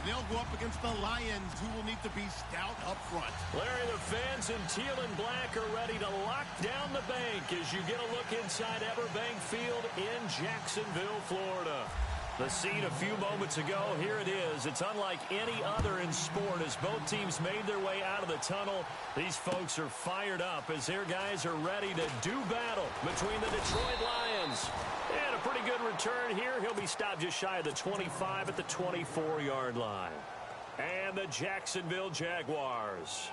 They'll go up against the Lions, who will need to be stout up front. Larry, the fans in teal and black are ready to lock down the bank as you get a look inside Everbank Field in Jacksonville, Florida. The scene a few moments ago, here it is. It's unlike any other in sport as both teams made their way out of the tunnel. These folks are fired up as their guys are ready to do battle between the Detroit Lions. And a pretty good return here. He'll be stopped just shy of the 25 at the 24-yard line. And the Jacksonville Jaguars.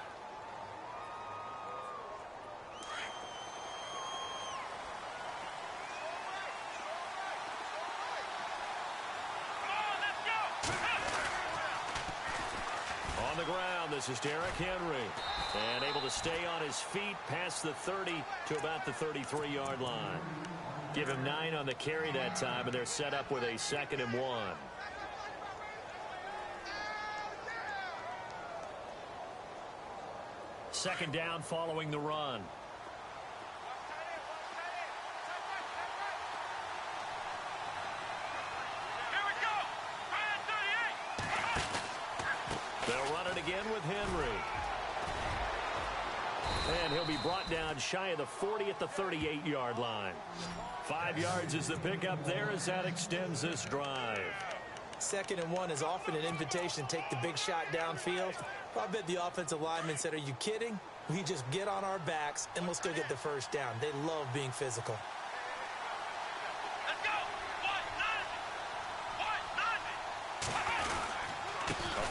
On the ground, this is Derrick Henry. And able to stay on his feet past the 30 to about the 33-yard line. Give him 9 on the carry that time, and they're set up with a 2nd and 1. Second down following the run. They'll run it again with Henry. And he'll be brought down shy of the 40 at the 38-yard line. 5 yards is the pickup there as that extends this drive. 2nd and 1 is often an invitation to take the big shot downfield. I bet the offensive lineman said, are you kidding? We just get on our backs and let's go get the first down. They love being physical.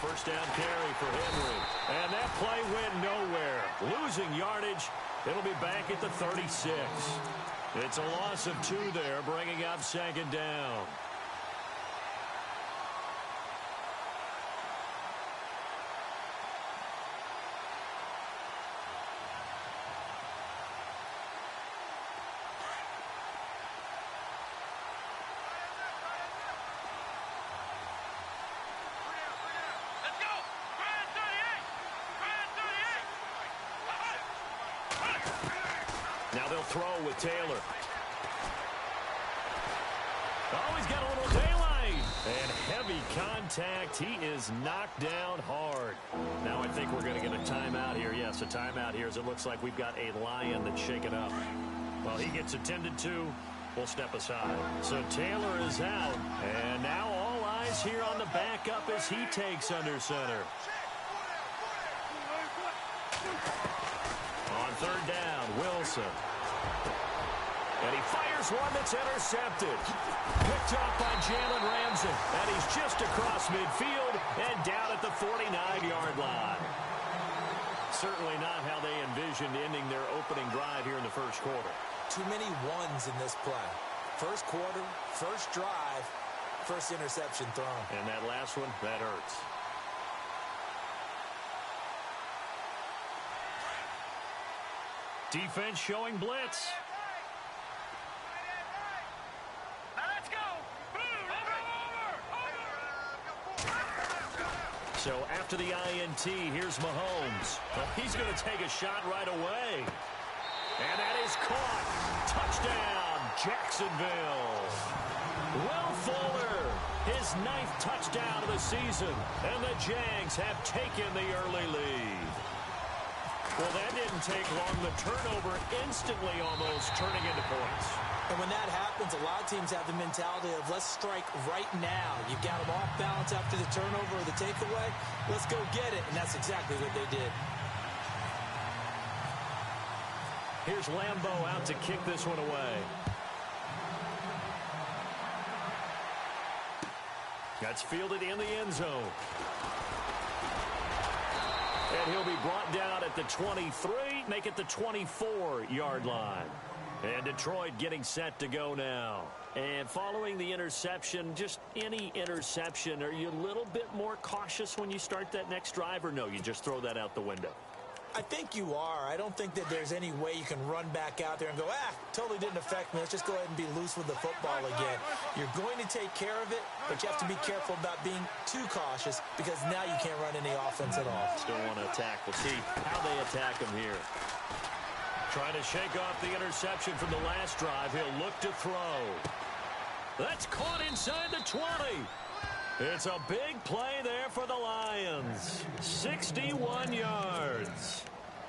First down carry for Henry. And that play went nowhere. Losing yardage. It'll be back at the 36. It's a loss of 2 there, bringing up 2nd down. Now they'll throw with Taylor. Oh, he's got a little daylight. And heavy contact. He is knocked down hard. Now I think we're going to get a timeout here. Yes, a timeout here as it looks like we've got a Lion that's shaken up. Well, he gets attended to. We'll step aside. So Taylor is out. And now all eyes here on the backup as he takes under center. On 3rd down, Wilson. And he fires one that's intercepted. Picked up by Jalen Ramsey. And he's just across midfield and down at the 49-yard line. Certainly not how they envisioned ending their opening drive here in the first quarter. Too many ones in this play. First quarter, first drive, first interception thrown. And that last one, that hurts. Defense showing blitz. So after the INT, here's Mahomes. Well, he's going to take a shot right away. And that is caught. Touchdown, Jacksonville. Will Fuller, his 9th touchdown of the season. And the Jags have taken the early lead. Well, that didn't take long. The turnover instantly almost turning into points. And when that happens, a lot of teams have the mentality of let's strike right now. You got them off balance after the turnover or the takeaway. Let's go get it. And that's exactly what they did. Here's Lambeau out to kick this one away. That's fielded in the end zone. And he'll be brought down at the 23, make it the 24-yard line. And Detroit getting set to go now. And following the interception, just any interception, are you a little bit more cautious when you start that next drive, or no, you just throw that out the window? I think you are. I don't think that there's any way you can run back out there and go, totally didn't affect me. Let's just go ahead and be loose with the football again. You're going to take care of it, but you have to be careful about being too cautious because now you can't run any offense at all. Still want to attack. We'll see how they attack him here. Trying to shake off the interception from the last drive. He'll look to throw. That's caught inside the 20. It's a big play there for the Lions. 61 yards.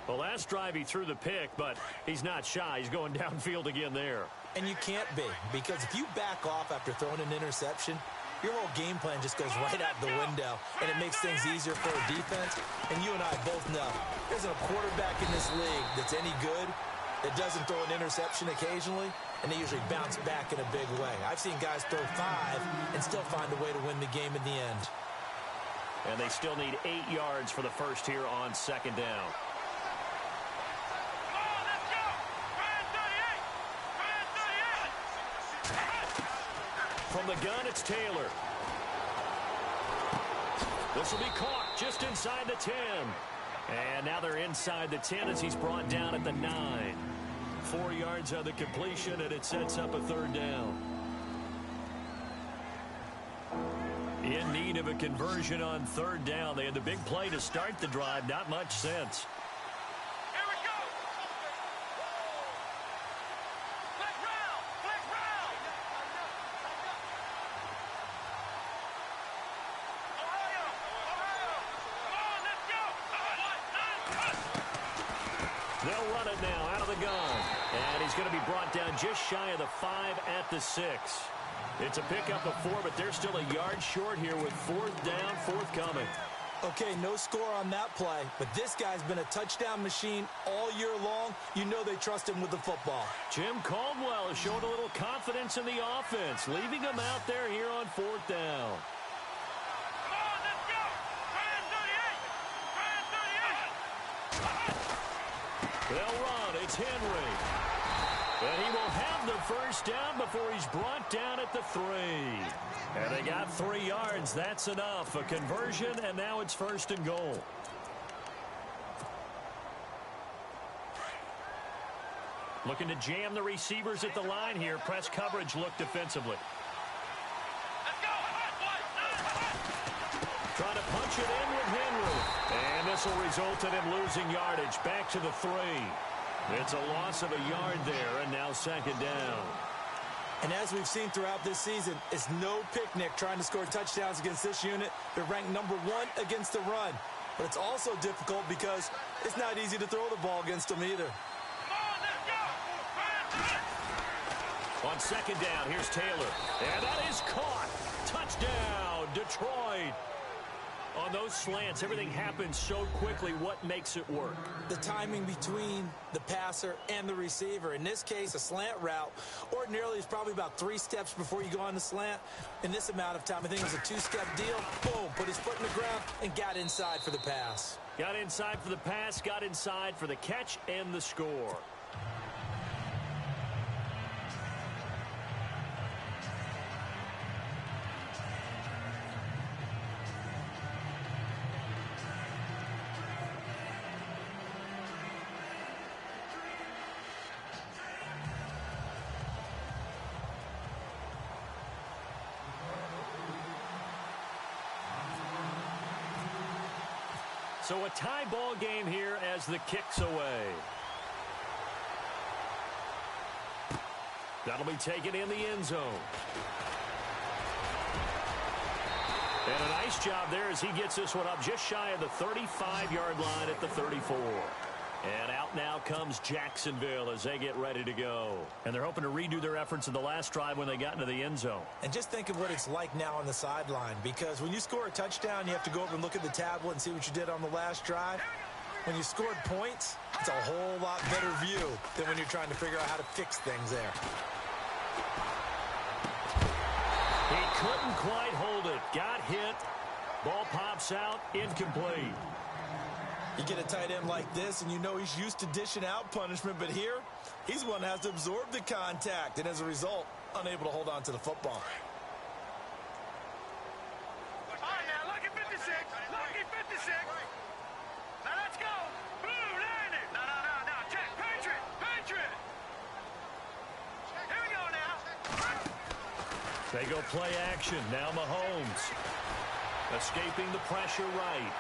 The last drive he threw the pick, but he's not shy. He's going downfield again there. And you can't be, because if you back off after throwing an interception, your whole game plan just goes right out the window, and it makes things easier for a defense. And you and I both know there isn't a quarterback in this league that's any good that doesn't throw an interception occasionally, and they usually bounce back in a big way. I've seen guys throw 5 and still find a way to win the game in the end. And they still need 8 yards for the first here on second down. From the gun, it's Taylor. This will be caught just inside the 10. And now they're inside the 10 as he's brought down at the 9. 4 yards on the completion, and it sets up a third down. In need of a conversion on third down. They had the big play to start the drive. Not much sense. They'll run it now out of the gun. And he's going to be brought down just shy of the 5 at the 6. It's a pickup of 4, but they're still a yard short here with fourth down, forthcoming. Okay, no score on that play, but this guy's been a touchdown machine all year long. You know they trust him with the football. Jim Caldwell has shown a little confidence in the offense, leaving him out there here on fourth down. They'll run. It's Henry. And he will have the first down before he's brought down at the 3. And they got 3 yards. That's enough. A conversion, and now it's first and goal. Looking to jam the receivers at the line here. Press coverage look defensively. Trying to punch it in with Henry. And this will result in him losing yardage. Back to the 3. It's a loss of a yard there, and now second down. And as we've seen throughout this season, it's no picnic trying to score touchdowns against this unit. They're ranked number 1 against the run. But it's also difficult because it's not easy to throw the ball against them either. On second down, here's Taylor. And that is caught. Touchdown, Detroit. On those slants, everything happens so quickly. What makes it work? The timing between the passer and the receiver. In this case, a slant route ordinarily is probably about 3 steps before you go on the slant. In this amount of time, I think it was a 2-step deal. Boom, put his foot in the ground and got inside for the pass. Got inside for the pass, got inside for the catch and the score. So a tie ball game here as the kick's away. That'll be taken in the end zone. And a nice job there as he gets this one up just shy of the 35-yard line at the 34. And out now comes Jacksonville as they get ready to go. And they're hoping to redo their efforts in the last drive when they got into the end zone. And just think of what it's like now on the sideline, because when you score a touchdown, you have to go over and look at the tablet and see what you did on the last drive. When you scored points, it's a whole lot better view than when you're trying to figure out how to fix things there. He couldn't quite hold it. Got hit. Ball pops out. Incomplete. You get a tight end like this, and you know he's used to dishing out punishment, but here, he's one that has to absorb the contact, and as a result, unable to hold on to the football. All right, now, lucky 56. Lucky 56. Now, let's go. Blue, landed. No. Check. Patriot. Here we go now. They go play action. Now Mahomes. Escaping the pressure right.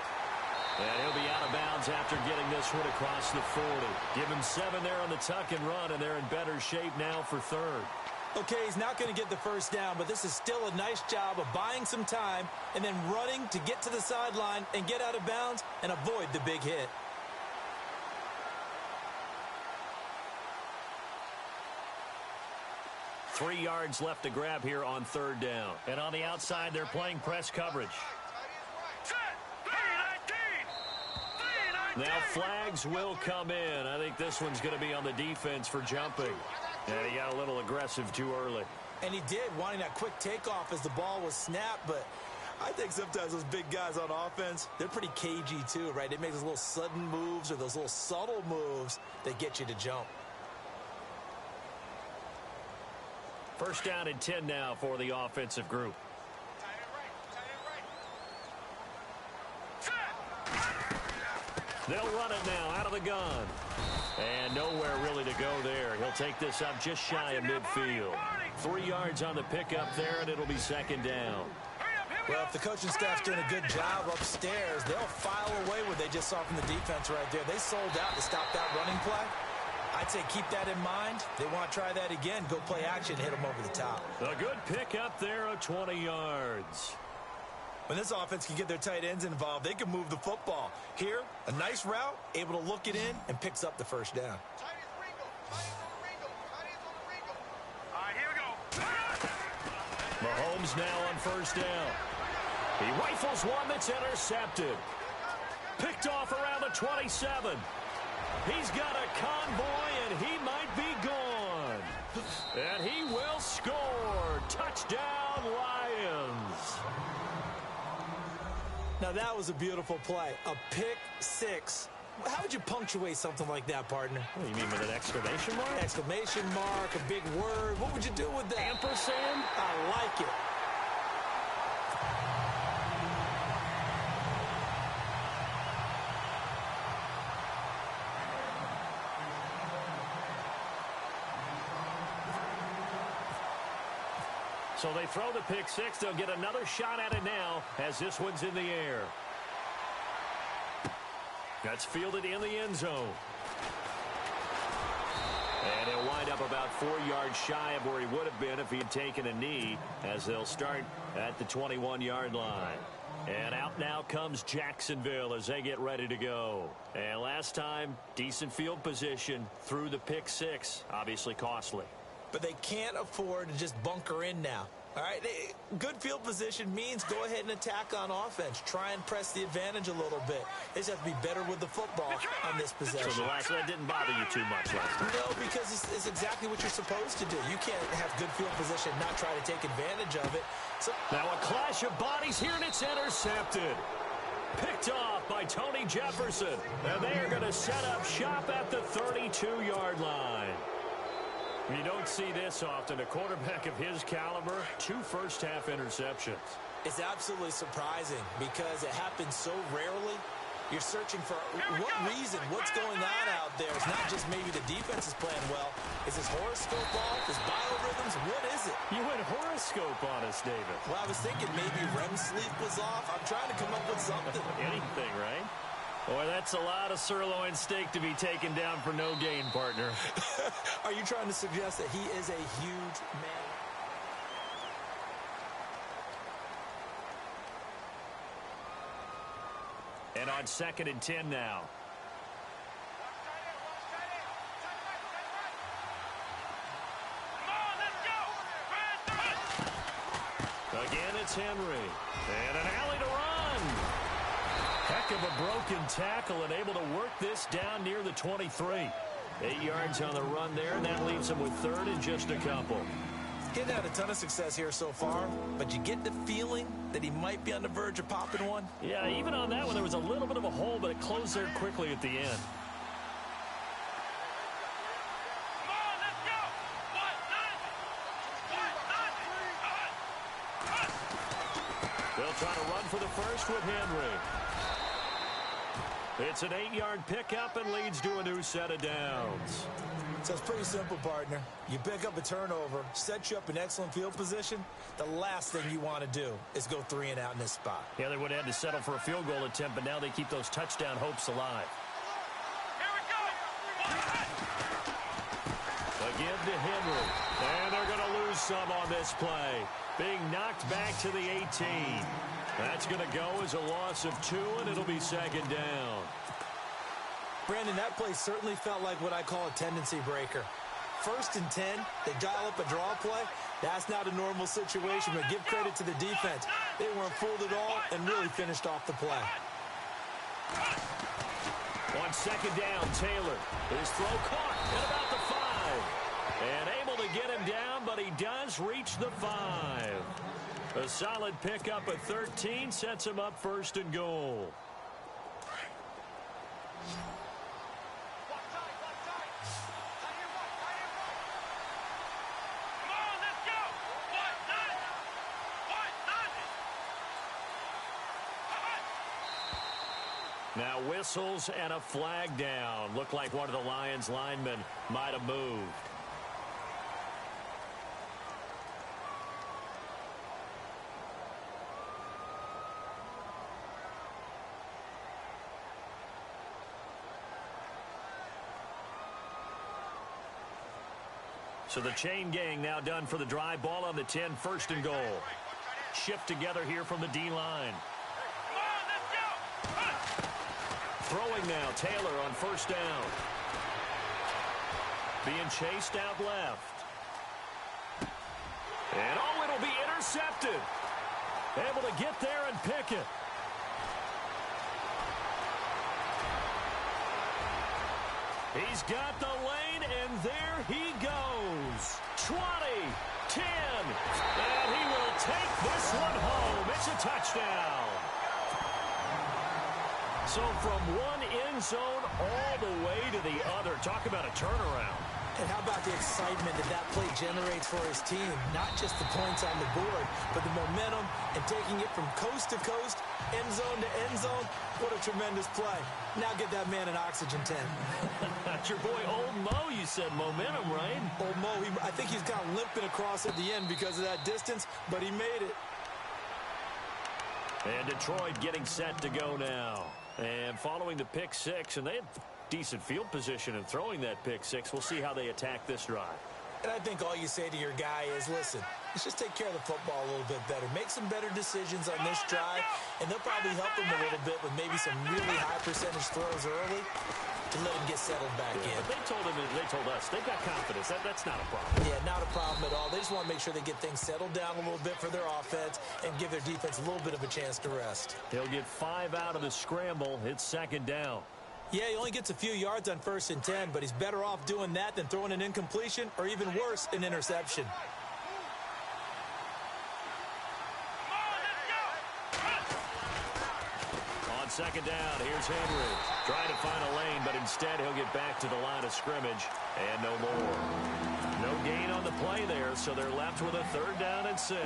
And he'll be out of bounds after getting this one across the 40. Give him 7 there on the tuck and run, and they're in better shape now for third. Okay, he's not going to get the first down, but this is still a nice job of buying some time and then running to get to the sideline and get out of bounds and avoid the big hit. Three yards left to grab here on third down. And on the outside, they're playing press coverage. Now flags will come in. I think this one's going to be on the defense for jumping. And he got a little aggressive too early. And he did, wanting that quick takeoff as the ball was snapped. But I think sometimes those big guys on offense, they're pretty cagey too, right? They make those little sudden moves or those little subtle moves that get you to jump. First down and 10 now for the offensive group. They'll run it now out of the gun. And nowhere really to go there. He'll take this up just shy of midfield. 3 yards on the pickup there, and it'll be second down. Well, if the coaching staff's doing a good job upstairs, they'll file away what they just saw from the defense right there. They sold out to stop that running play. I'd say keep that in mind. They want to try that again. Go play action, hit them over the top. A good pickup there of 20 yards. When this offense can get their tight ends involved, they can move the football. Here, a nice route, able to look it in, and picks up the first down. All right, here we go. Mahomes now on first down. He rifles one that's intercepted. Picked off around the 27. He's got a convoy, and he might be gone. And he will score. Touchdown, Lions. Now, that was a beautiful play. A pick six. How would you punctuate something like that, partner? What do you mean, with an exclamation mark? Exclamation mark, a big word. What would you do with that? Ampersand? I like it. So they throw the pick six. They'll get another shot at it now as this one's in the air. That's fielded in the end zone. And he'll wind up about 4 yards shy of where he would have been if he had taken a knee, as they'll start at the 21-yard line. And out now comes Jacksonville as they get ready to go. And last time, decent field position through the pick six. Obviously costly. But they can't afford to just bunker in now. All right, good field position means go ahead and attack on offense. Try and press the advantage a little bit. They just have to be better with the football on this possession. So that didn't bother you too much last time? No, because it's exactly what you're supposed to do. You can't have good field position and not try to take advantage of it. So now a clash of bodies here, and it's intercepted. Picked off by Tony Jefferson. And they are going to set up shop at the 32-yard line. You don't see this often. A quarterback of his caliber, 2 first-half interceptions. It's absolutely surprising because it happens so rarely. You're searching for what reason, what's going on out there. It's not just maybe the defense is playing well. Is his horoscope off? His biorhythms? What is it? You went horoscope on us, David. Well, I was thinking maybe REM sleep was off. I'm trying to come up with something. Anything, right? Boy, that's a lot of sirloin steak to be taken down for no gain, partner. Are you trying to suggest that he is a huge man? And on 2nd and 10 now. Again, it's Henry. And an alley to run. Heck of a broken tackle and able to work this down near the 23. 8 yards on the run there, and that leaves him with 3rd and just a couple. He's had a ton of success here so far, but you get the feeling that he might be on the verge of popping one. Yeah, even on that one, there was a little bit of a hole, but it closed there quickly at the end. They'll try to run for the first with Henry. It's an 8-yard pickup and leads to a new set of downs. So it's pretty simple, partner. You pick up a turnover, set you up in excellent field position. The last thing you want to do is go 3 and out in this spot. Yeah, they would have had to settle for a field goal attempt, but now they keep those touchdown hopes alive. Again to Henry. And they're going to lose some on this play. Being knocked back to the 18. That's going to go as a loss of 2, and it'll be second down. Brandon, that play certainly felt like what I call a tendency breaker. 1st and 10, they dial up a draw play. That's not a normal situation, but give credit to the defense. They weren't fooled at all and really finished off the play. On second down, Taylor. His throw caught at about the 5. And able to get him down, but he does reach the 5. A solid pickup at 13 sets him up 1st and goal. Now whistles and a flag down. Looked like one of the Lions linemen might have moved. So the chain gang now done for the drive. Ball on the 10, 1st and goal. Shift together here from the D-line. Throwing now, Taylor on 1st down. Being chased out left. And oh, it'll be intercepted. Able to get there and pick it. He's got the lane, and there he goes. 20, 10, and he will take this one home. It's a touchdown. So from one end zone all the way to the other. Talk about a turnaround. And how about the excitement that play generates for his team? Not just the points on the board, but the momentum and taking it from coast to coast, end zone to end zone. What a tremendous play. Now get that man an oxygen tent. That's your boy Old Mo, you said. Momentum, right? Old Mo, I think he's kind of limping across at the end because of that distance, but he made it. And Detroit getting set to go now. And following the pick 6, and they had decent field position in throwing that pick 6. We'll see how they attack this drive. And I think all you say to your guy is, listen, let's just take care of the football a little bit better. Make some better decisions on this drive, and they'll probably help him a little bit with maybe some really high percentage throws early to let him get settled back in. But they told us, they've got confidence. That's not a problem. Yeah, not a problem at all. They just want to make sure they get things settled down a little bit for their offense and give their defense a little bit of a chance to rest. He'll get 5 out of the scramble. It's second down. Yeah, he only gets a few yards on 1st and 10, but he's better off doing that than throwing an incompletion or even worse, an interception. On second down, here's Henry. Trying to find a lane, but instead he'll get back to the line of scrimmage and no more. No gain on the play there, so they're left with a 3rd down and 6.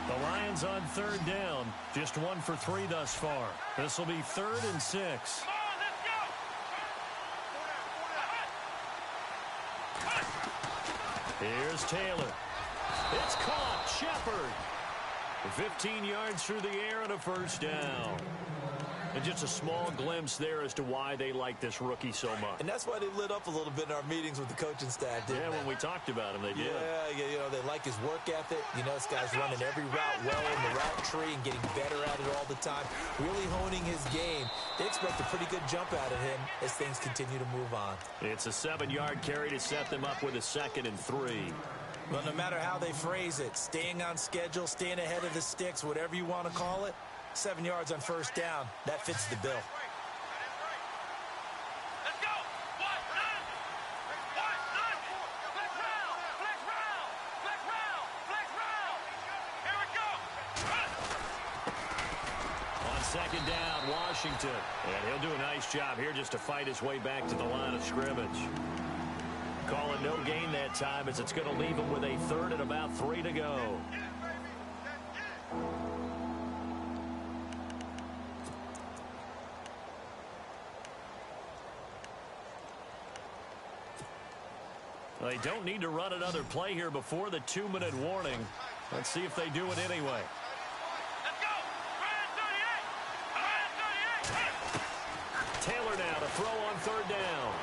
The Lions on 3rd down, just 1 for 3 thus far. This will be 3rd and 6. Here's Taylor. It's caught. Shepard. 15 yards through the air and a 1st down. And just a small glimpse there as to why they like this rookie so much. And that's why they lit up a little bit in our meetings with the coaching staff, didn't they? When we talked about him, they did. Yeah, you know, they like his work ethic. You know, this guy's running every route well in the route tree and getting better at it all the time, really honing his game. They expect a pretty good jump out of him as things continue to move on. It's a 7-yard carry to set them up with a 2nd and 3. Well, no matter how they phrase it, staying on schedule, staying ahead of the sticks, whatever you want to call it, 7 yards on 1st down, that fits the bill. Let's go! What? None! What? None! Flex round! Flex round! Flex round! Flex round! Here we go! On second down, Washington. And he'll do a nice job here just to fight his way back to the line of scrimmage. Calling no gain that time as it's going to leave him with a 3rd and about 3 to go. They don't need to run another play here before the 2-minute warning. Let's see if they do it anyway. Let's go! Ryan 38! Ryan 38! Taylor now to throw on 3rd down.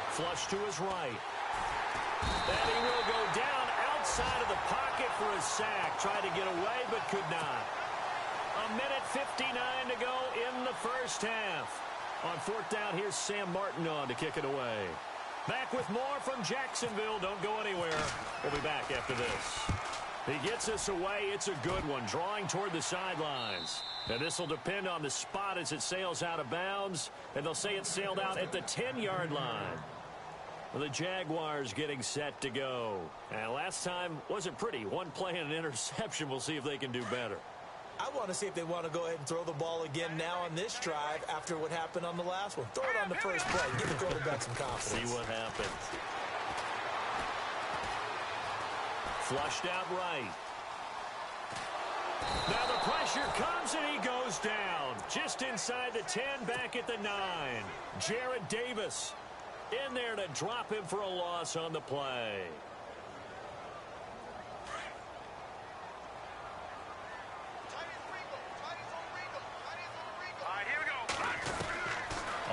Flush to his right. And he will go down outside of the pocket for a sack. Tried to get away, but could not. A minute 59 to go in the first half. On fourth down, here's Sam Martin on to kick it away. Back with more from Jacksonville. Don't go anywhere. We'll be back after this. He gets us away. It's a good one, drawing toward the sidelines. And this will depend on the spot as it sails out of bounds. And they'll say it sailed out at the 10-yard line. The Jaguars getting set to go. And last time wasn't pretty. One play and an interception. We'll see if they can do better. I want to see if they want to go ahead and throw the ball again now on this drive after what happened on the last one. Throw it on the first play. Give the quarterback some confidence. See what happens. Flushed out right. Now the pressure comes and he goes down. Just inside the 10, back at the 9. Jared Davis in there to drop him for a loss on the play.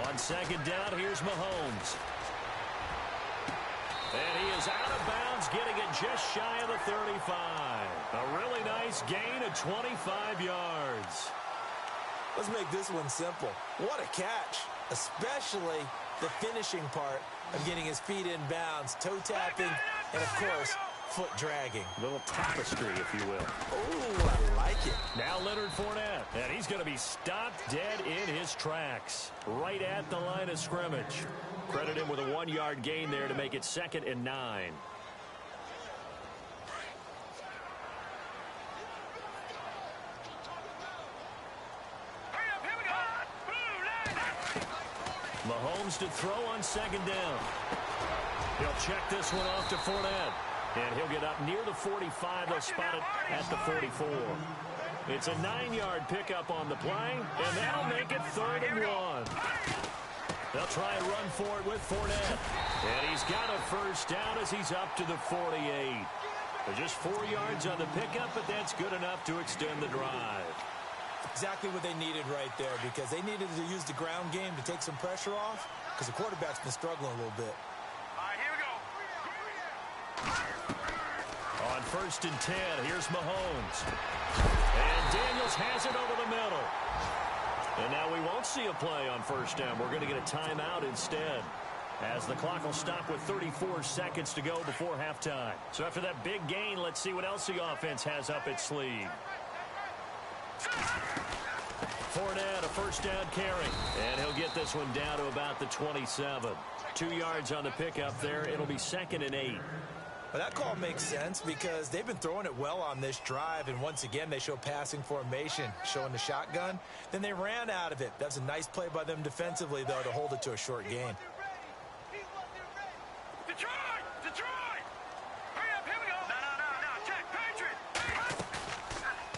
On second down, here's Mahomes. And he is out of bounds, getting it just shy of the 35. A really nice gain of 25 yards. Let's make this one simple. What a catch, especially the finishing part of getting his feet in bounds, toe tapping, and of course, foot dragging. A little tapestry, if you will. Oh, I like it. Now Leonard Fournette, and he's going to be stopped dead in his tracks, right at the line of scrimmage. Credit him with a 1-yard gain there to make it 2nd and 9. Mahomes to throw on second down. He'll check this one off to Fournette. And he'll get up near the 45. They'll spot it at the 44. It's a 9-yard pickup on the play, and that'll make it 3rd and 1. They'll try and run for it with Fournette. And he's got a first down as he's up to the 48. They're just 4 yards on the pickup, but that's good enough to extend the drive. Exactly what they needed right there, because they needed to use the ground game to take some pressure off, because the quarterback's been struggling a little bit. All right, here we go. On 1st and 10, here's Mahomes. And Daniels has it over the middle. And now we won't see a play on 1st down. We're going to get a timeout instead, as the clock will stop with 34 seconds to go before halftime. So after that big gain, let's see what else the offense has up its sleeve. Fournette, a 1st down carry. And he'll get this one down to about the 27. 2 yards on the pickup there. It'll be 2nd and 8. Well, that call makes sense because they've been throwing it well on this drive, and once again they show passing formation, showing the shotgun. Then they ran out of it. That's a nice play by them defensively, though, to hold it to a short gain. Detroit! Detroit! Hurry up, here we go! No, check, Patriot!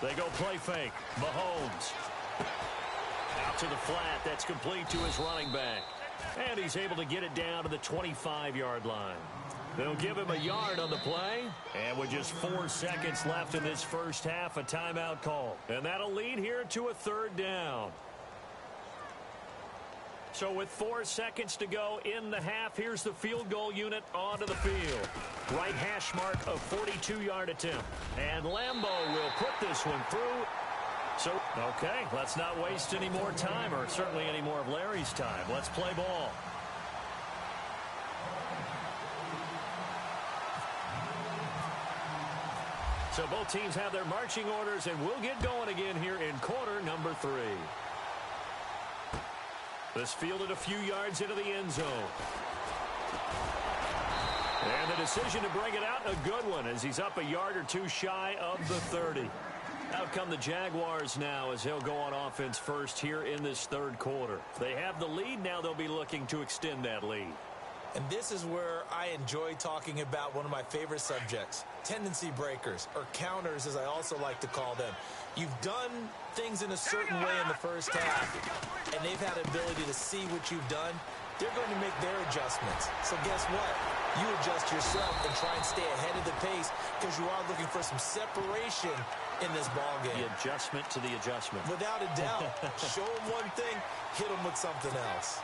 They go play fake. Mahomes. Out to the flat. That's complete to his running back. And he's able to get it down to the 25-yard line. They'll give him a yard on the play. And with just 4 seconds left in this first half, a timeout call. And that'll lead here to a 3rd down. So with 4 seconds to go in the half, here's the field goal unit onto the field. Right hash mark of 42-yard attempt. And Lambeau will put this one through. So, okay, let's not waste any more time, or certainly any more of Larry's time. Let's play ball. So both teams have their marching orders, and we'll get going again here in quarter number 3. This fielded a few yards into the end zone. And the decision to bring it out, a good one, as he's up a yard or two shy of the 30. Out come the Jaguars now as they'll go on offense first here in this 3rd quarter. They have the lead. Now they'll be looking to extend that lead. And this is where I enjoy talking about one of my favorite subjects, tendency breakers, or counters as I also like to call them. You've done things in a certain way in the first half, and they've had an ability to see what you've done. They're going to make their adjustments. So guess what? You adjust yourself and try and stay ahead of the pace because you are looking for some separation in this ball game. The adjustment to the adjustment. Without a doubt. Show them one thing, hit them with something else.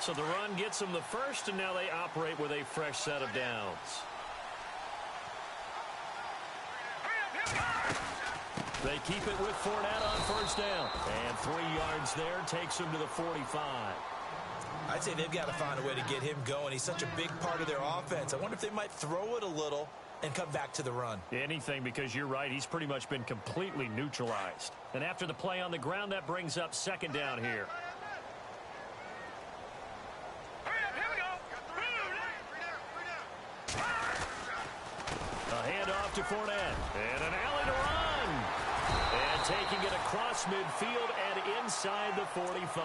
So the run gets them the first, and now they operate with a fresh set of downs. They keep it with Fournette on first down. And 3 yards there takes him to the 45. I'd say they've got to find a way to get him going. He's such a big part of their offense. I wonder if they might throw it a little and come back to the run. Anything, because you're right. He's pretty much been completely neutralized. And after the play on the ground, that brings up second down here. A handoff to Fournette. And an alley to run. And taking it across midfield and inside the 45.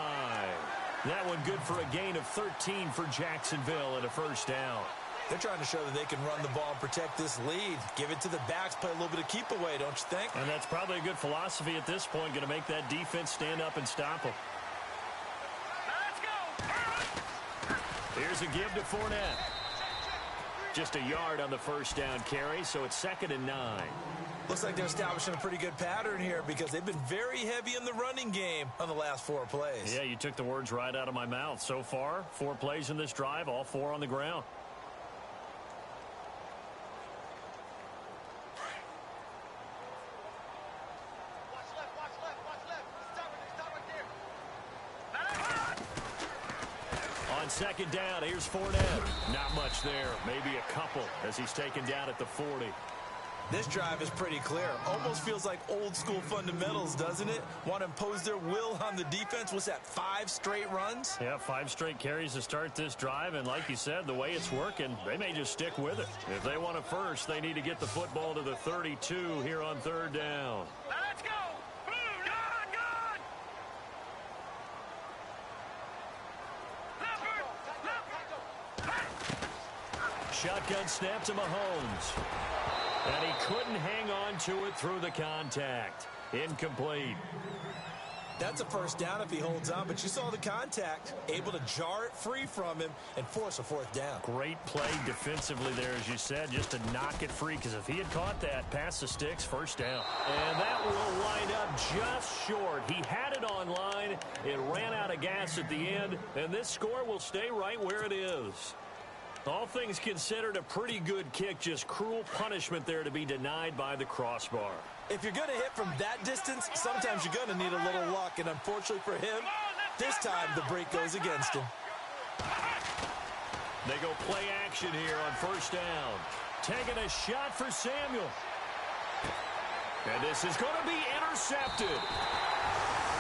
That one good for a gain of 13 for Jacksonville and a first down. They're trying to show that they can run the ball and protect this lead. Give it to the backs, play a little bit of keep away, don't you think? And that's probably a good philosophy at this point, going to make that defense stand up and stop them. Let's go. Here's a give to Fournette. Just a yard on the first down carry, so it's 2nd and 9. Looks like they're establishing a pretty good pattern here because they've been very heavy in the running game on the last 4 plays. Yeah, you took the words right out of my mouth. So far, 4 plays in this drive, all 4 on the ground. On second down, here's Fournette. Not much there. Maybe a couple as he's taken down at the 40. This drive is pretty clear. Almost feels like old school fundamentals, doesn't it? Want to impose their will on the defense. What's that, 5 straight runs? Yeah, 5 straight carries to start this drive. And like you said, the way it's working, they may just stick with it. If they want it first, they need to get the football to the 32 here on 3rd down. Let's go. Shotgun snap to Mahomes. And he couldn't hang on to it through the contact. Incomplete. That's a first down if he holds on, but you saw the contact. Able to jar it free from him and force a 4th down. Great play defensively there, as you said, just to knock it free, because if he had caught that, past the sticks, first down. And that will wind up just short. He had it on line. It ran out of gas at the end, and this score will stay right where it is. All things considered, a pretty good kick, just cruel punishment there to be denied by the crossbar. If you're going to hit from that distance, sometimes you're going to need a little luck, and unfortunately for him, this time the break goes against him. They go play action here on first down. Taking a shot for Samuel. And this is going to be intercepted.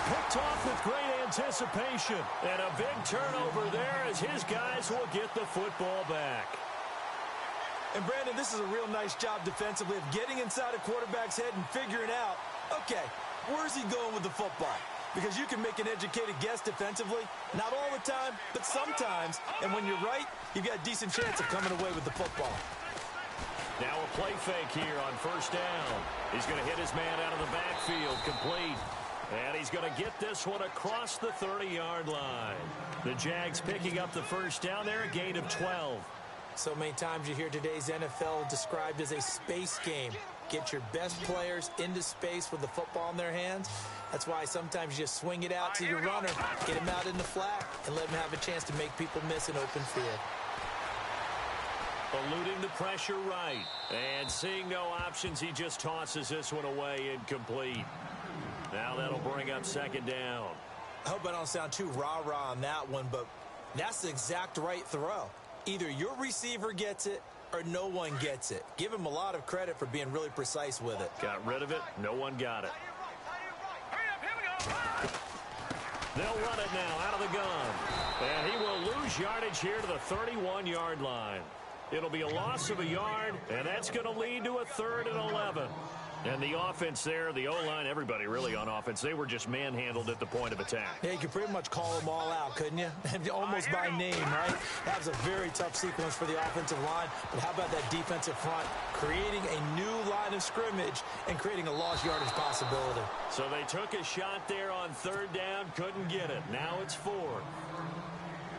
Picked off with great anticipation. And a big turnover there as his guys will get the football back. And, Brandon, this is a real nice job defensively of getting inside a quarterback's head and figuring out, okay, where's he going with the football? Because you can make an educated guess defensively. Not all the time, but sometimes. And when you're right, you've got a decent chance of coming away with the football. Now a play fake here on first down. He's going to hit his man out of the backfield, complete. And he's going to get this one across the 30-yard line. The Jags picking up the first down there, a gain of 12. So many times you hear today's NFL described as a space game. Get your best players into space with the football in their hands. That's why sometimes you just swing it out to your runner, get him out in the flat, and let him have a chance to make people miss an open field. Eluding the pressure right. And seeing no options, he just tosses this one away, incomplete. Now that'll bring up second down. I hope I don't sound too rah-rah on that one, but that's the exact right throw. Either your receiver gets it or no one gets it. Give him a lot of credit for being really precise with it. Got rid of it. No one got it. They'll run it now out of the gun. And he will lose yardage here to the 31-yard line. It'll be a loss of a yard, and that's going to lead to a 3rd and 11. And the offense there, the O-line, everybody really on offense, they were just manhandled at the point of attack. Yeah, you could pretty much call them all out, couldn't you? Almost by name, right? That was a very tough sequence for the offensive line. But how about that defensive front creating a new line of scrimmage and creating a lost yardage possibility? So they took a shot there on 3rd down, couldn't get it. Now it's 4.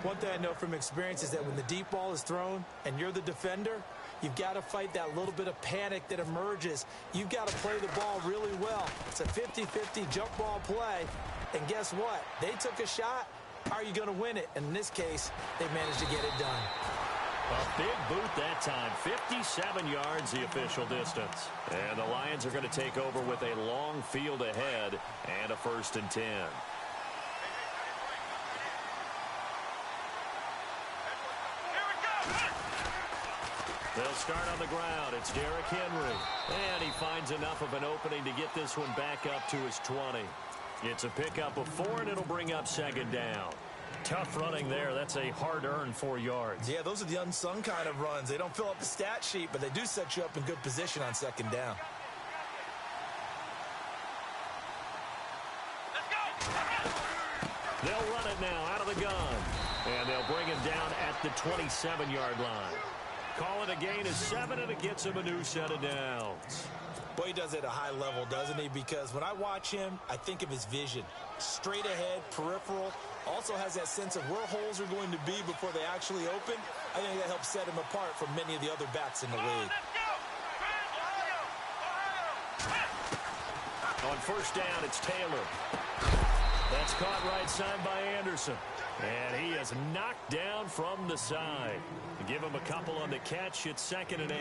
One thing I know from experience is that when the deep ball is thrown and you're the defender, you've got to fight that little bit of panic that emerges. You've got to play the ball really well. It's a 50-50 jump ball play. And guess what? They took a shot, how are you going to win it? And in this case, they managed to get it done. A big boot that time. 57 yards, the official distance. And the Lions are going to take over with a long field ahead and a 1st and 10. They'll start on the ground. It's Derrick Henry. And he finds enough of an opening to get this one back up to his 20. It's a pickup of 4, and it'll bring up 2nd down. Tough running there. That's a hard-earned 4 yards. Yeah, those are the unsung kind of runs. They don't fill up the stat sheet, but they do set you up in good position on 2nd down. They'll run it now out of the gun. And they'll bring him down at the 27-yard line. Call it a gain of 7, and it gets him a new set of downs. Boy, he does it at a high level, doesn't he? Because when I watch him, I think of his vision. Straight ahead, peripheral. Also has that sense of where holes are going to be before they actually open. I think that helps set him apart from many of the other backs in the league. On 1st down, it's Taylor. That's caught right side by Anderson. And he is knocked down from the side. Give him a couple on the catch. It's 2nd and 8.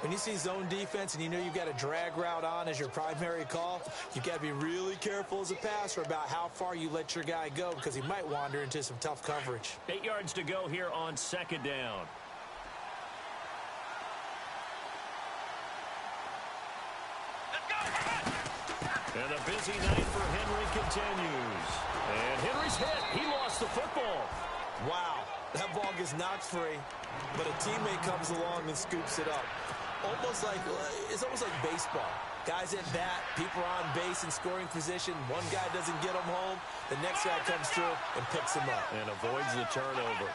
When you see zone defense and you know you've got a drag route on as your primary call, you've got to be really careful as a passer about how far you let your guy go because he might wander into some tough coverage. 8 yards to go here on 2nd down. And a busy night for Henry continues. And Henry's hit. He lost the football. Wow, that ball gets knocked free, but a teammate comes along and scoops it up. It's almost like baseball. Guys at bat, people are on base in scoring position. One guy doesn't get him home. The next guy comes through and picks him up. And avoids the turnover.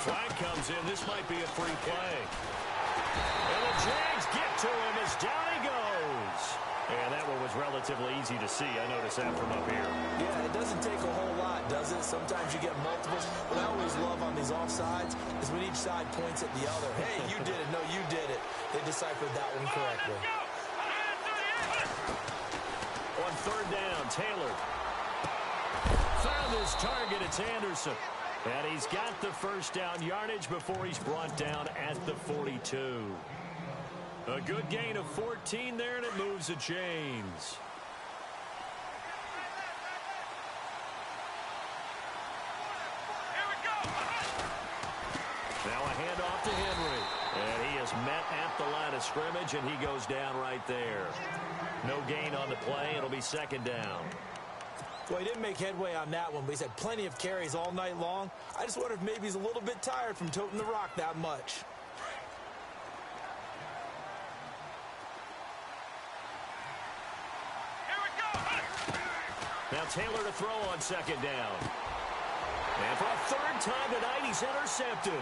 Flag comes in. This might be a free play. And the Jags get to him as down he goes. And that one was relatively easy to see. I noticed that from up here. Yeah, it doesn't take a whole lot, does it? Sometimes you get multiples. What I always love on these offsides is when each side points at the other. Hey, you did it. No, you did it. They deciphered that one correctly. On 3rd down, Taylor found his target. It's Anderson. And he's got the 1st down yardage before he's brought down at the 42. A good gain of 14 there, and it moves the chains. Now a handoff to Henry. And he is met at the line of scrimmage, and he goes down right there. No gain on the play. It'll be 2nd down. Well, he didn't make headway on that one, but he's had plenty of carries all night long. I just wonder if maybe he's a little bit tired from toting the rock that much. Now Taylor to throw on 2nd down. And for a 3rd time tonight, he's intercepted.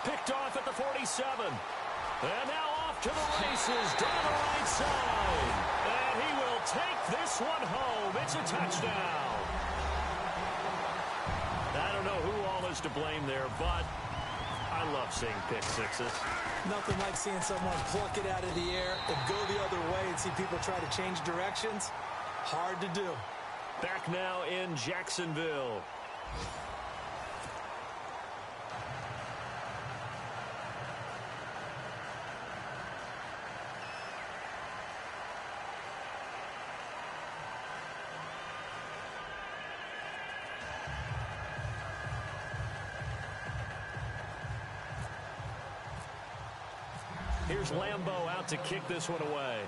Picked off at the 47. And now off to the races down the right side. And he will take this one home. It's a touchdown. I don't know who all is to blame there, but I love seeing pick sixes. Nothing like seeing someone pluck it out of the air and go the other way and see people try to change directions. Hard to do. Back now in Jacksonville. Here's Lambeau out to kick this one away.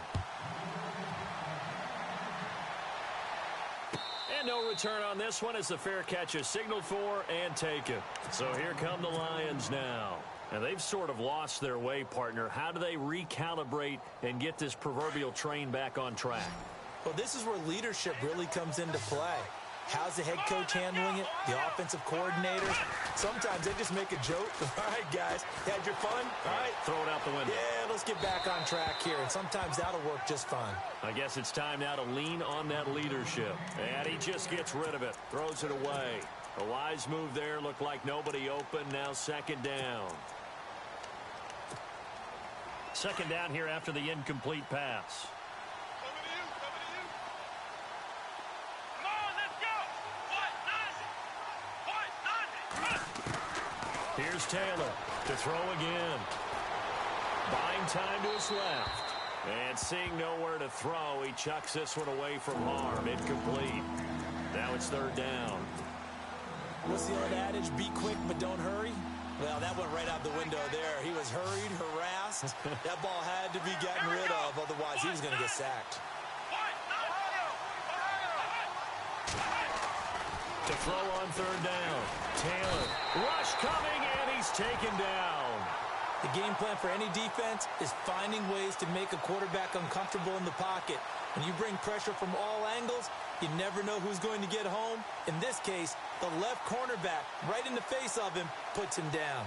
And no return on this one as the fair catch is signaled for and taken. So here come the Lions now. And they've sort of lost their way, partner. How do they recalibrate and get this proverbial train back on track? Well, this is where leadership really comes into play. How's the head coach handling it? The offensive coordinator? Sometimes they just make a joke. All right, guys, you had your fun? All right. Throw it out the window. Yeah, let's get back on track here. And sometimes that'll work just fine. I guess it's time now to lean on that leadership. And he just gets rid of it. Throws it away. A wise move there. Looked like nobody open. Now 2nd down. 2nd down here after the incomplete pass. Here's Taylor to throw again. Buying time to his left. And seeing nowhere to throw, he chucks this one away from harm. Incomplete. Now it's third down. What's the old adage? Be quick, but don't hurry. Well, that went right out the window there. He was hurried, harassed. That ball had to be gotten rid of, otherwise he was going to get sacked. To throw on third down. Taylor. Rush coming, and he's taken down. The game plan for any defense is finding ways to make a quarterback uncomfortable in the pocket. When you bring pressure from all angles, you never know who's going to get home. In this case, the left cornerback, right in the face of him, puts him down.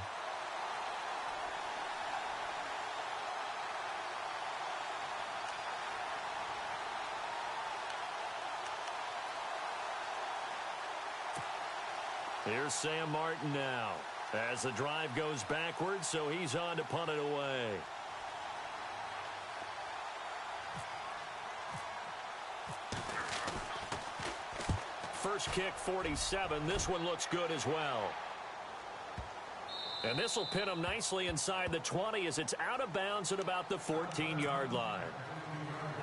Here's Sam Martin now. As the drive goes backwards, so he's on to punt it away. First kick, 47. This one looks good as well. And this will pin him nicely inside the 20 as it's out of bounds at about the 14-yard line.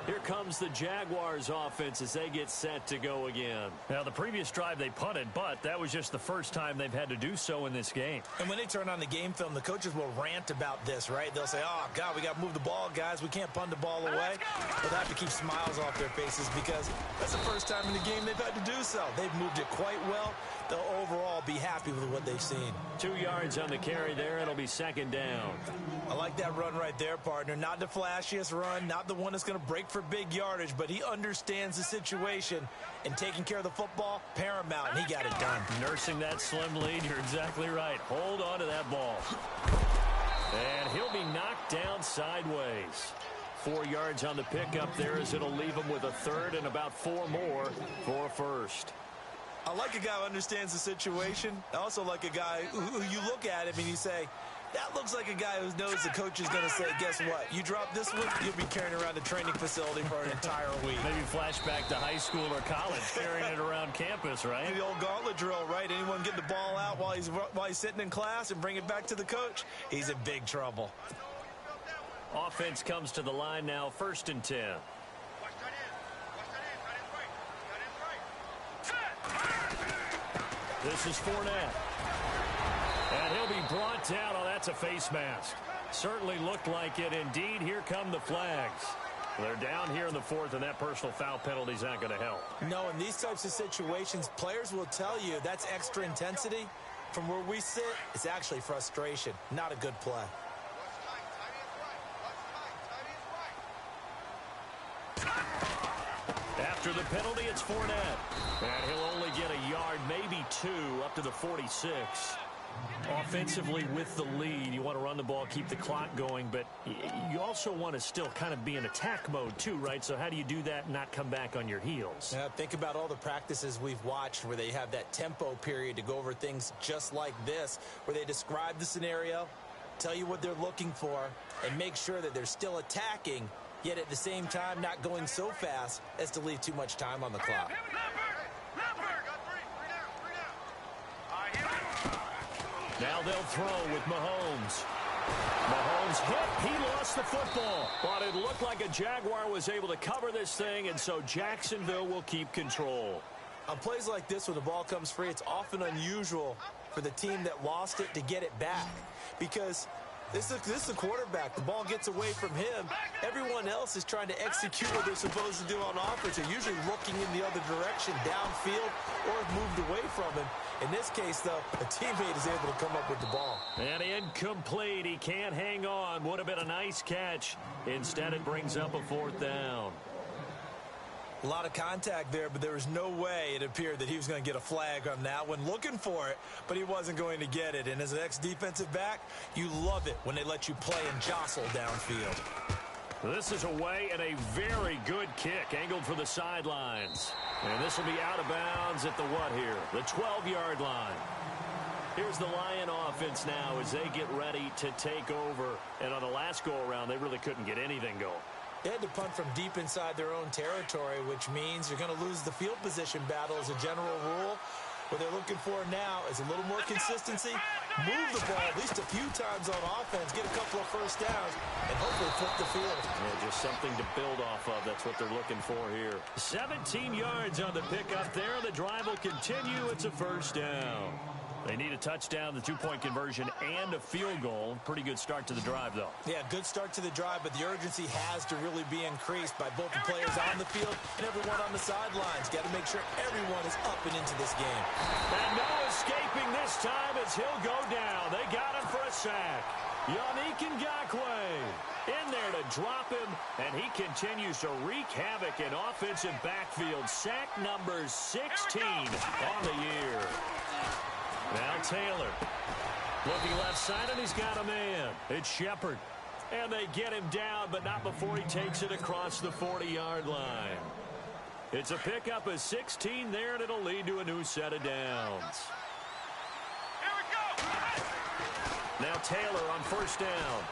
Here comes the Jaguars offense as they get set to go again. Now, the previous drive they punted, but that was just the first time they've had to do so in this game. And when they turn on the game film, the coaches will rant about this, right? They'll say, oh, God, we got to move the ball, guys. We can't punt the ball away. They'll have to keep smiles off their faces because that's the first time in the game they've had to do so. They've moved it quite well. They'll overall be happy with what they've seen. 2 yards on the carry there. It'll be second down. I like that run right there, partner. Not the flashiest run, not the one that's going to break for big yardage, but he understands the situation, and taking care of the football, paramount, and he got it done. Nursing that slim lead, you're exactly right. Hold on to that ball. And he'll be knocked down sideways. 4 yards on the pickup there as it'll leave him with a third and about 4 more for a first. I like a guy who understands the situation. I also like a guy who you look at him and you say, that looks like a guy who knows the coach is going to say, guess what? You drop this one, you'll be carrying around the training facility for an entire week. Maybe flashback to high school or college, carrying it around campus, right? The old gauntlet drill, right? Anyone get the ball out while he's sitting in class and bring it back to the coach? He's in big trouble. Offense comes to the line now, 1st and 10. This is Fournette. And he'll be brought down. Oh, that's a face mask. Certainly looked like it. Indeed, here come the flags. They're down here in the 4th, and that personal foul penalty is not going to help. No, in these types of situations, players will tell you that's extra intensity. From where we sit, it's actually frustration. Not a good play. After the penalty, it's Fournette. And he'll only get a yard, maybe 2, up to the 46. Offensively with the lead, you want to run the ball, keep the clock going, but you also want to still kind of be in attack mode too, right? So how do you do that and not come back on your heels? Yeah, think about all the practices we've watched where they have that tempo period to go over things just like this, where they describe the scenario, tell you what they're looking for, and make sure that they're still attacking, yet at the same time not going so fast as to leave too much time on the clock. Now they'll throw with Mahomes. Mahomes hit. He lost the football. But it looked like a Jaguar was able to cover this thing, and so Jacksonville will keep control. On plays like this, when the ball comes free, it's often unusual for the team that lost it to get it back. Because this is the quarterback. The ball gets away from him. Everyone else is trying to execute what they're supposed to do on offense. They're usually looking in the other direction, downfield, or have moved away from him. In this case, though, a teammate is able to come up with the ball. And incomplete. He can't hang on. Would have been a nice catch. Instead, it brings up a 4th down. A lot of contact there, but there was no way it appeared that he was going to get a flag on that one. Looking for it, but he wasn't going to get it. And as an ex-defensive back, you love it when they let you play and jostle downfield. This is away and a very good kick, angled for the sidelines. And this will be out of bounds at the what here? The 12-yard line. Here's the Lion offense now as they get ready to take over. And on the last go-around, they really couldn't get anything going. They had to punt from deep inside their own territory, which means you're going to lose the field position battle as a general rule. What they're looking for now is a little more consistency, move the ball at least a few times on offense, get a couple of first downs, and hopefully flip the field. Yeah, just something to build off of. That's what they're looking for here. 17 yards on the pickup there. The drive will continue. It's a first down. They need a touchdown, the two-point conversion, and a field goal. Pretty good start to the drive, though. Yeah, good start to the drive, but the urgency has to really be increased by both the players on the field and everyone on the sidelines. Got to make sure everyone is up and into this game. And no escaping this time as he'll go down. They got him for a sack. Yannick Ngakoue in there to drop him, and he continues to wreak havoc in offensive backfield. Sack number 16 on the year. Now Taylor looking left side, and he's got a man. It's Shepard. And they get him down, but not before he takes it across the 40-yard line. It's a pickup of 16 there, and it'll lead to a new set of downs. Here we go. Now Taylor on first down.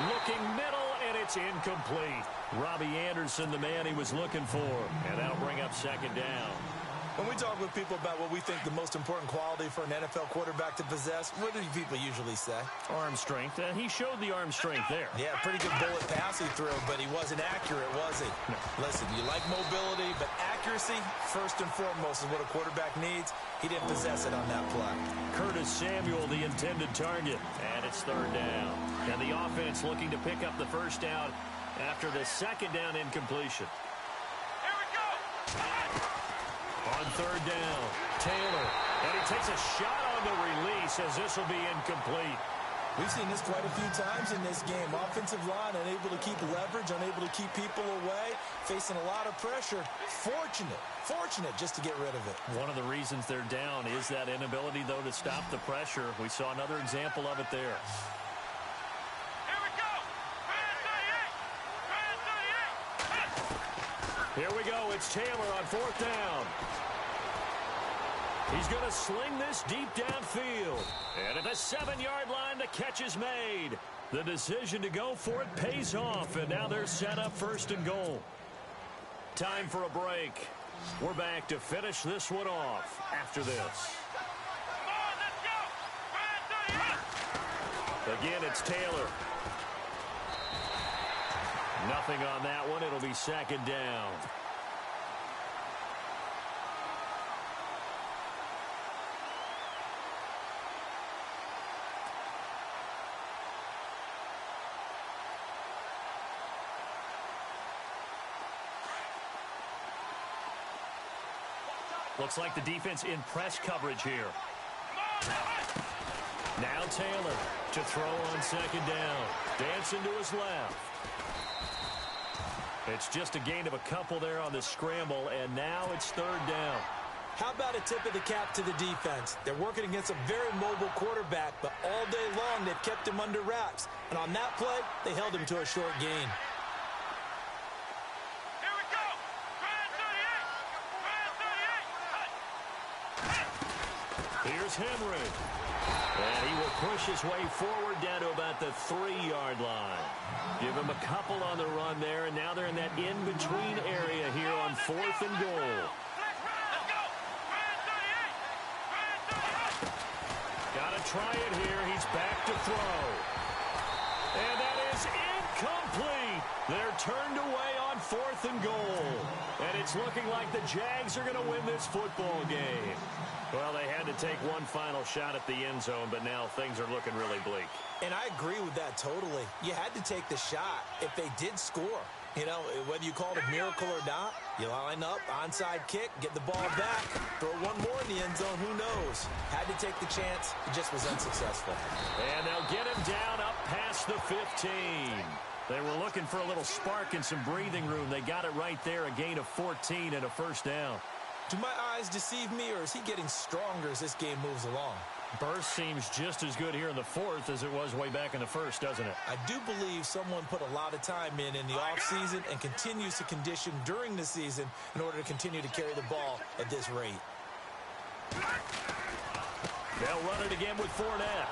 Looking middle, and it's incomplete. Robbie Anderson, the man he was looking for. And that'll bring up second down. When we talk with people about what we think the most important quality for an NFL quarterback to possess, what do people usually say? Arm strength. He showed the arm strength there. Yeah, pretty good bullet pass he threw, but he wasn't accurate, was he? No. Listen, you like mobility, but accuracy, first and foremost, is what a quarterback needs. He didn't possess it on that play. Curtis Samuel, the intended target. And it's third down. And the offense looking to pick up the first down after the second down incompletion. Here we go. On third down, Taylor. And he takes a shot on the release as this will be incomplete. We've seen this quite a few times in this game. Offensive line unable to keep leverage, unable to keep people away, facing a lot of pressure. Fortunate just to get rid of it. One of the reasons they're down is that inability, though, to stop the pressure. We saw another example of it there. Here we go. Here we go. It's Taylor on fourth down. He's going to sling this deep downfield. And at the 7-yard line, the catch is made. The decision to go for it pays off, and now they're set up first and goal. Time for a break. We're back to finish this one off after this. Again, it's Taylor. Nothing on that one. It'll be second down. Looks like the defense in press coverage here. Now Taylor to throw on second down. Dancing to his left. It's just a gain of a couple there on the scramble, and now it's third down. How about a tip of the cap to the defense? They're working against a very mobile quarterback, but all day long they've kept him under wraps. And on that play, they held him to a short gain. Here we go. Here's Henry. And he will push his way forward down to about the 3-yard line. Give him a couple on the run there, and now they're in that in-between area here on fourth and goal. Got to try it here. He's back to throw. And that is incomplete. They're turned away on fourth and goal. And it's looking like the Jags are going to win this football game. Well, they had to take one final shot at the end zone, but now things are looking really bleak. And I agree with that totally. You had to take the shot if they did score. You know, whether you call it a miracle or not, you line up, onside kick, get the ball back, throw one more in the end zone, who knows? Had to take the chance. It just was unsuccessful. And they'll get him down up past the 15. They were looking for a little spark and some breathing room. They got it right there, a gain of 14 and a first down. Do my eyes deceive me, or is he getting stronger as this game moves along? Burst seems just as good here in the fourth as it was way back in the first, doesn't it? I do believe someone put a lot of time in the offseason and continues to condition during the season in order to continue to carry the ball at this rate. They'll run it again with Fournette.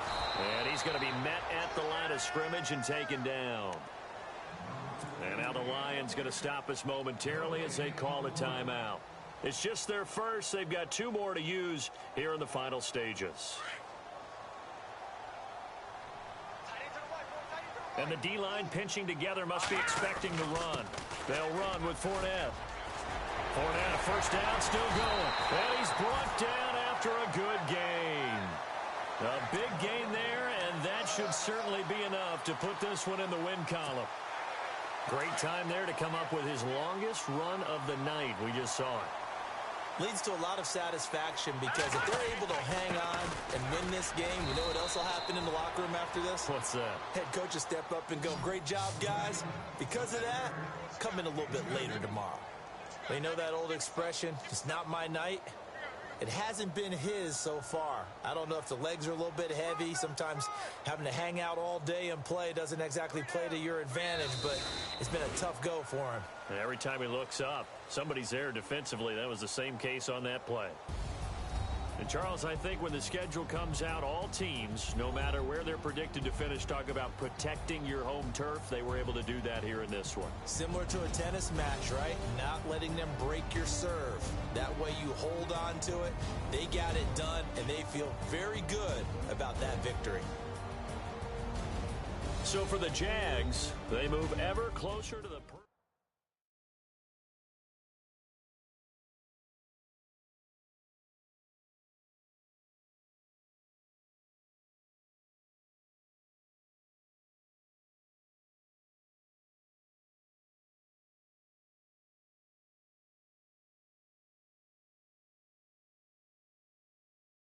And he's going to be met at the line of scrimmage and taken down. And now the Lions going to stop us momentarily as they call a timeout. It's just their first. They've got 2 more to use here in the final stages. And the D-line pinching together must be expecting to run. They'll run with Fournette. Fournette, a first down, still going. And he's brought down after a good gain. A big gain there, and that should certainly be enough to put this one in the win column. Great time there to come up with his longest run of the night. We just saw it. Leads to a lot of satisfaction because if they're able to hang on and win this game, you know what else will happen in the locker room after this? What's that? Head coach will step up and go, great job, guys. Because of that, come in a little bit later tomorrow. They know that old expression, it's not my night. It hasn't been his so far. I don't know if the legs are a little bit heavy. Sometimes having to hang out all day and play doesn't exactly play to your advantage, but it's been a tough go for him. And every time he looks up, somebody's there defensively. That was the same case on that play. And, Charles, I think when the schedule comes out, all teams, no matter where they're predicted to finish, talk about protecting your home turf. They were able to do that here in this one. Similar to a tennis match, right? Not letting them break your serve. That way you hold on to it. They got it done, and they feel very good about that victory. So for the Jags, they move ever closer to the